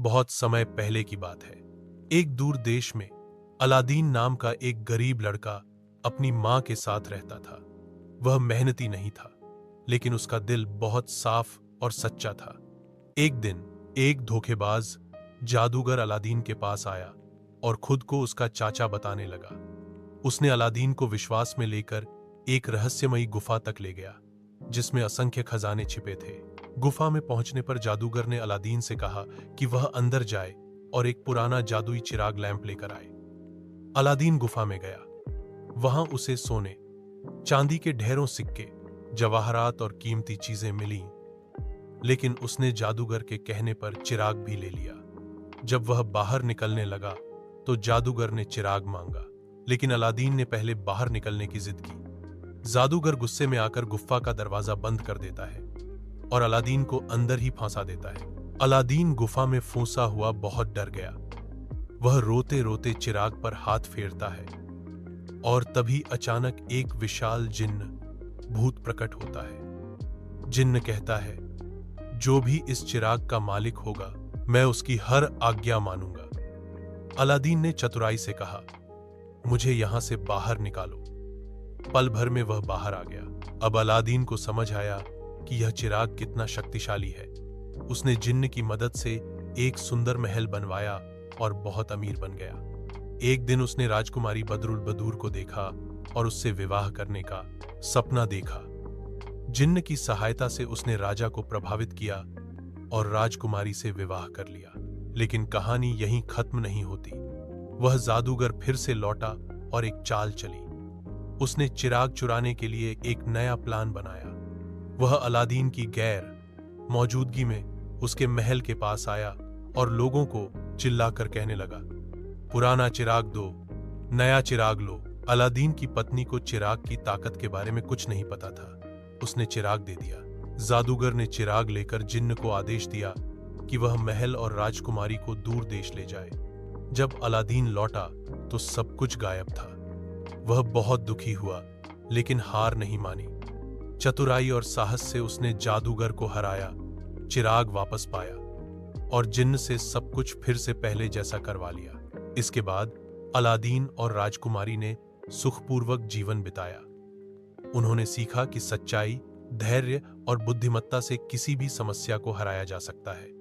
बहुत समय पहले की बात है। एक दूर देश में अलादीन नाम का एक गरीब लड़का अपनी मां के साथ रहता था। वह मेहनती नहीं था, लेकिन उसका दिल बहुत साफ और सच्चा था। एक दिन एक धोखेबाज जादूगर अलादीन के पास आया और खुद को उसका चाचा बताने लगा। उसने अलादीन को विश्वास में लेकर एक रहस्यमयी गुफा तक ले गया, जिसमें असंख्य खजाने छिपे थे। गुफा में पहुंचने पर जादूगर ने अलादीन से कहा कि वह अंदर जाए और एक पुराना जादुई चिराग लैंप लेकर आए। अलादीन गुफा में गया। वहां उसे सोने, चांदी के ढेरों सिक्के, जवाहरात और कीमती चीजें मिली, लेकिन उसने जादूगर के कहने पर चिराग भी ले लिया। जब वह बाहर निकलने लगा तो जादूगर ने चिराग मांगा, लेकिन अलादीन ने पहले बाहर निकलने की जिद की। जादूगर गुस्से में आकर गुफा का दरवाजा बंद कर देता है और अलादीन को अंदर ही फंसा देता है। अलादीन गुफा में फंसा हुआ बहुत डर गया। वह रोते रोते चिराग पर हाथ फेरता है और तभी अचानक एक विशाल जिन्न भूत प्रकट होता है। जिन्न कहता है, जो भी इस चिराग का मालिक होगा, मैं उसकी हर आज्ञा मानूंगा। अलादीन ने चतुराई से कहा, मुझे यहां से बाहर निकालो। पल भर में वह बाहर आ गया। अब अलादीन को समझ आया कि यह चिराग कितना शक्तिशाली है। उसने जिन्न की मदद से एक सुंदर महल बनवाया और बहुत अमीर बन गया। एक दिन उसने राजकुमारी बदरुल बदूर को देखा और उससे विवाह करने का सपना देखा। जिन्न की सहायता से उसने राजा को प्रभावित किया और राजकुमारी से विवाह कर लिया। लेकिन कहानी यहीं खत्म नहीं होती। वह जादूगर फिर से लौटा और एक चाल चली। उसने चिराग चुराने के लिए एक नया प्लान बनाया। वह अलादीन की गैर मौजूदगी में उसके महल के पास आया और लोगों को चिल्लाकर कहने लगा, पुराना चिराग दो, नया चिराग लो। अलादीन की पत्नी को चिराग की ताकत के बारे में कुछ नहीं पता था। उसने चिराग दे दिया। जादूगर ने चिराग लेकर जिन्न को आदेश दिया कि वह महल और राजकुमारी को दूर देश ले जाए। जब अलादीन लौटा तो सब कुछ गायब था। वह बहुत दुखी हुआ, लेकिन हार नहीं मानी। चतुराई और साहस से उसने जादूगर को हराया, चिराग वापस पाया और जिन्न से सब कुछ फिर से पहले जैसा करवा लिया। इसके बाद अलादीन और राजकुमारी ने सुखपूर्वक जीवन बिताया। उन्होंने सीखा कि सच्चाई, धैर्य और बुद्धिमत्ता से किसी भी समस्या को हराया जा सकता है।